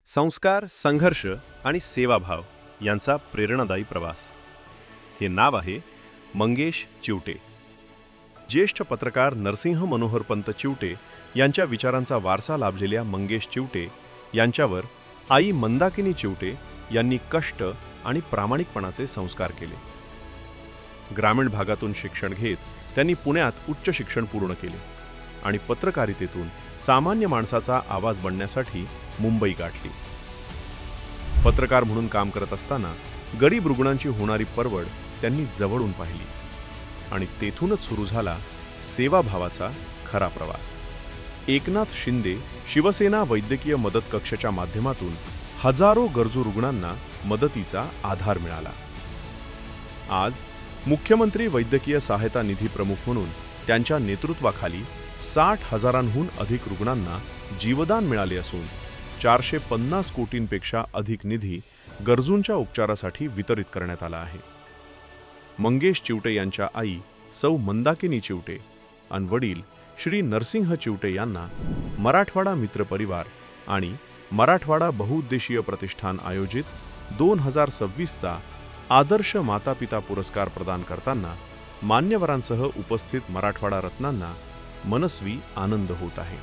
संस्कार, संघर्ष आणि सेवाभाव यांचा प्रेरणादायी प्रवास. हे नाव आहे मंगेश चिवटे. ज्येष्ठ पत्रकार नरसिंह मनोहरपंत चिवटे यांच्या विचारांचा वारसा लाभलेल्या मंगेश चिवटे यांच्यावर आई मंदाकिनी चिवटे यांनी कष्ट आणि प्रामाणिकपणाचे संस्कार केले. ग्रामीण भागातून शिक्षण घेत त्यांनी पुण्यात उच्च शिक्षण पूर्ण केले आणि पत्रकारितेतून सामान्य माणसाचा आवाज बनण्यासाठी मुंबई गाठली. पत्रकार म्हणून काम करत असताना गरीब रुग्णांची होणारी परवड त्यांनी जवळून पाहिली आणि तेथूनच सुरू झाला सेवाभावाचा खरा प्रवास. एकनाथ शिंदे शिवसेना वैद्यकीय मदत कक्षाच्या माध्यमातून हजारो गरजू रुग्णांना मदतीचा आधार मिळाला. आज मुख्यमंत्री वैद्यकीय सहायता निधी प्रमुख म्हणून त्यांच्या नेतृत्वाखाली 60,000हून अधिक रुग्णांना जीवदान मिळाले असून 450 कोटींपेक्षा अधिक निधी गरजूंच्या उपचारासाठी वितरित करण्यात आला आहे. मंगेश चिवटे यांच्या आई सौ मंदाकिनी चिवटे आणि वडील श्री नरसिंह चिवटे यांना मराठवाडा मित्र परिवार आणि मराठवाडा बहुउद्देशीय प्रतिष्ठान आयोजित 2026चा आदर्श मातापिता पुरस्कार प्रदान करताना मान्यवरांसह उपस्थित मराठवाडा रत्नांना मनस्वी आनंद होत आहे.